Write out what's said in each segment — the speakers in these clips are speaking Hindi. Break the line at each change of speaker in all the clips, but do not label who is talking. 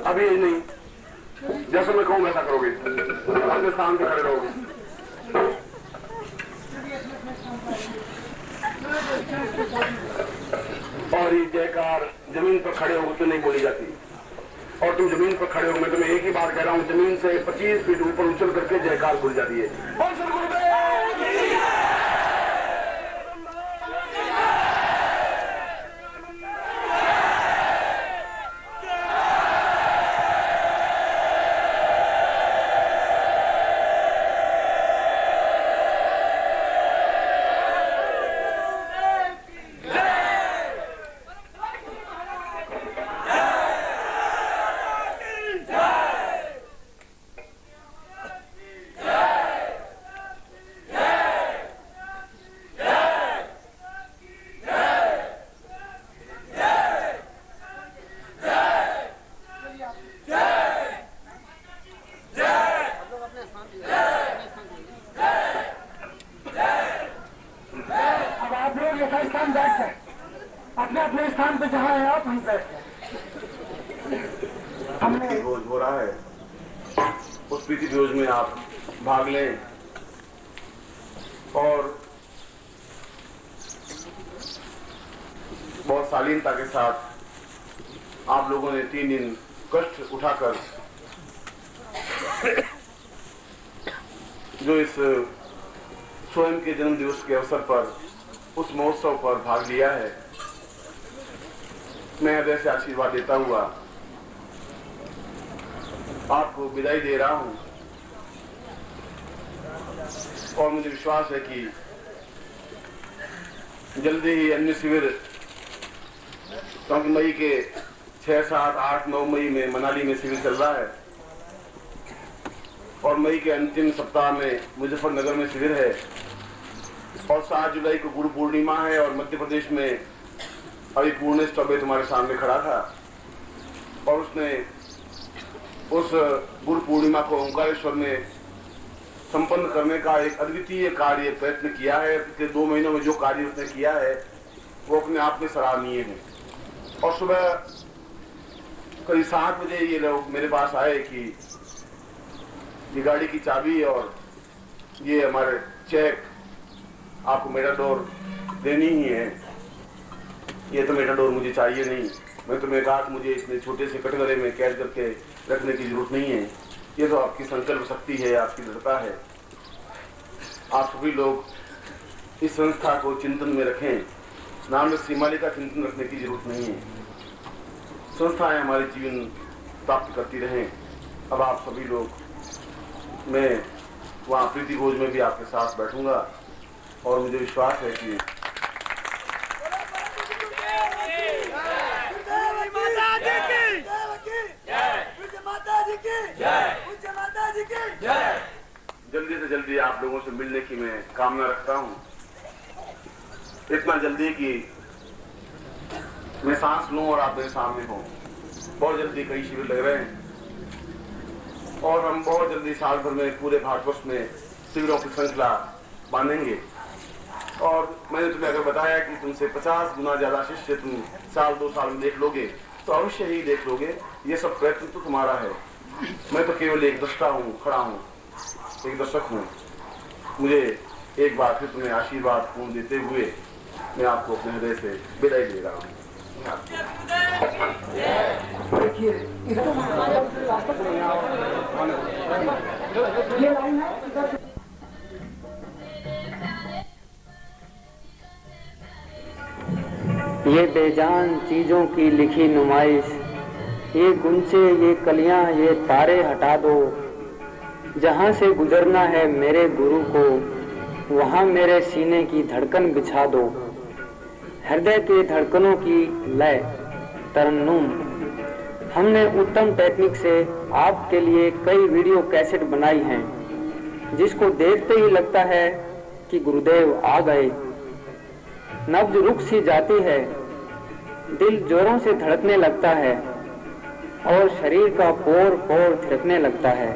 अभी नहीं, जैसे मैं कहूं वैसा करोगे, अपने स्थान पे खड़े रहोगे। और ये जयकार जमीन पर खड़े हो तो नहीं बोली जाती, और तुम जमीन पर खड़े हो, मैं तुम्हें एक ही बात कह रहा हूं, जमीन से 25 फीट ऊपर उछल करके जयकार बोली जाती है। और सर गुरुदेव की अपने अपने स्थान पे जहाँ है आप वहीं बैठे। हमने भोज हो रहा है, उस प्रीति भोज में आप भाग लें और बहुत शालीनता के साथ आप लोगों ने 3 दिन कष्ट उठाकर जो इस स्वयं के जन्म दिवस के अवसर पर उस महोत्सव पर भाग लिया है, मैं हृदय से आशीर्वाद देता हुआ आपको विदाई दे रहा हूं। और मुझे विश्वास है कि जल्दी ही अन्य शिविर, क्योंकि मई के 6, 7, 8, 9 मई में मनाली में शिविर चल रहा है और मई के अंतिम सप्ताह में मुजफ्फरनगर में शिविर है और 7 जुलाई को गुरु पूर्णिमा है और मध्य प्रदेश में अभी पूर्णेश चौबे तुम्हारे सामने खड़ा था और उसने उस गुरु पूर्णिमा को ओंकारेश्वर में संपन्न करने का एक अद्वितीय कार्य प्रयत्न किया है। पिछले 2 महीनों में जो कार्य उसने किया है वो अपने आप में सराहनीय है। और सुबह करीब 7 बजे ये लोग मेरे पास आए कि ये गाड़ी की चाबी और ये हमारे चेक आपको मेटाडोर देनी ही है। ये तो मेटाडोर मुझे चाहिए नहीं। मैं तुम्हें कहा कि मुझे इतने छोटे से कटघरे में कैद करके रखने की जरूरत नहीं है। ये तो आपकी संकल्प शक्ति है, आपकी दृढ़ता है। आप सभी लोग इस संस्था को चिंतन में रखें। नाम में श्रीमाली का चिंतन रखने की जरूरत नहीं है। संस्थाएं हमारे जीवन प्राप्त करती रहें। अब आप सभी लोग, मैं वहाँ प्रीति भोज में भी आपके साथ बैठूंगा और मुझे विश्वास है कि जल्दी से जल्दी आप लोगों से मिलने की मैं कामना रखता हूँ। इतना जल्दी कि मैं सांस लूं और आप मेरे सामने हो। बहुत जल्दी कई शिविर लग रहे हैं और हम बहुत जल्दी साल भर में पूरे भारतवर्ष में शिविरों की श्रृंखला बांधेंगे। और मैंने तुम्हें अगर बताया कि तुमसे 50 गुना ज्यादा शिष्य तुम 1-2 साल में देख लोगे तो अवश्य ही देख लोगे। ये सब प्रयत्न तो तुम्हारा है। मैं तो केवल एक दृष्टा हूँ, खड़ा हूँ, एक दर्शक हूँ। मुझे एक बार फिर तुम्हें आशीर्वाद पूर्ण देते हुए मैं आपको अपने हृदय से विदाई दे रहा हूँ।
ये बेजान चीजों की लिखी नुमाइश, ये गुंचे, ये कलियां, ये तारे हटा दो। जहां से गुजरना है मेरे गुरु को, वहां मेरे सीने की धड़कन बिछा दो। हृदय के धड़कनों की लय तरन्नुम। हमने उत्तम टेक्निक से आपके लिए कई वीडियो कैसेट बनाई हैं, जिसको देखते ही लगता है कि गुरुदेव आ गए। नब्ज रुक सी जाती है, दिल जोरों से धड़कने लगता है और शरीर का पोर पोर थिरकने लगता है।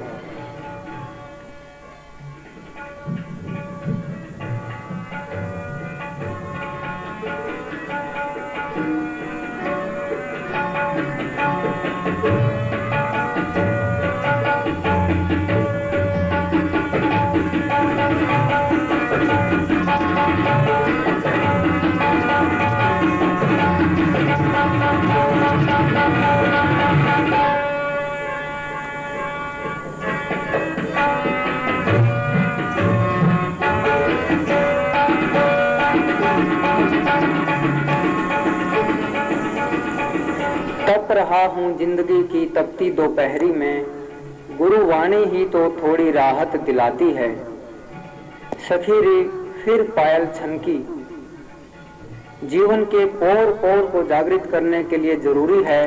तप रहा हूँ जिंदगी की तपती दोपहरी में, गुरुवाणी ही तो थोड़ी राहत दिलाती है। सखी रे फिर पायल छनकी। जीवन के पोर पोर को जागृत करने के लिए जरूरी है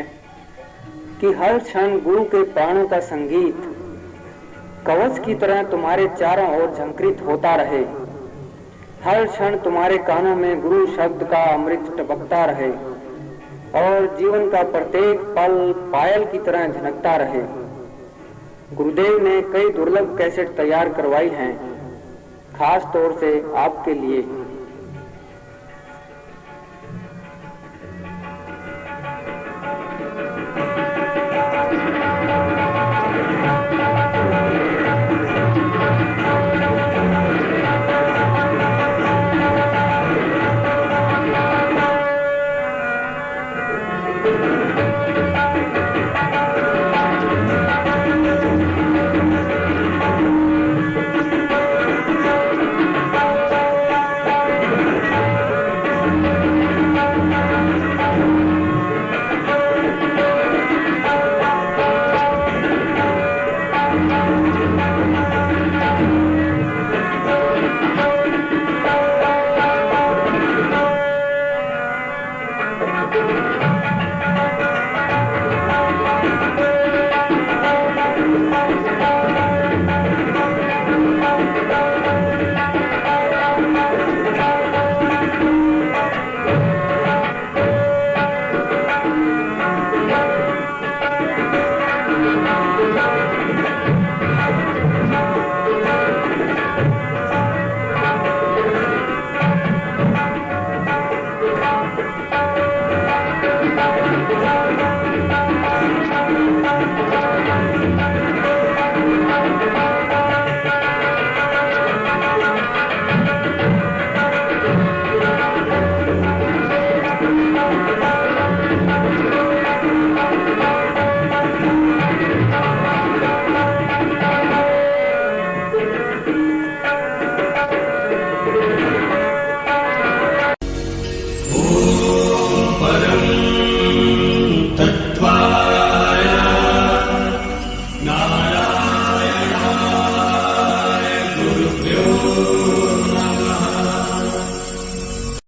कि हर क्षण गुरु के प्राणों का संगीत कवच की तरह तुम्हारे चारों ओर झंकृत होता रहे। हर क्षण तुम्हारे कानों में गुरु शब्द का अमृत टपकता रहे और जीवन का प्रत्येक पल पायल की तरह झनकता रहे। गुरुदेव ने कई दुर्लभ कैसेट तैयार करवाई हैं, खास तौर से आपके लिए।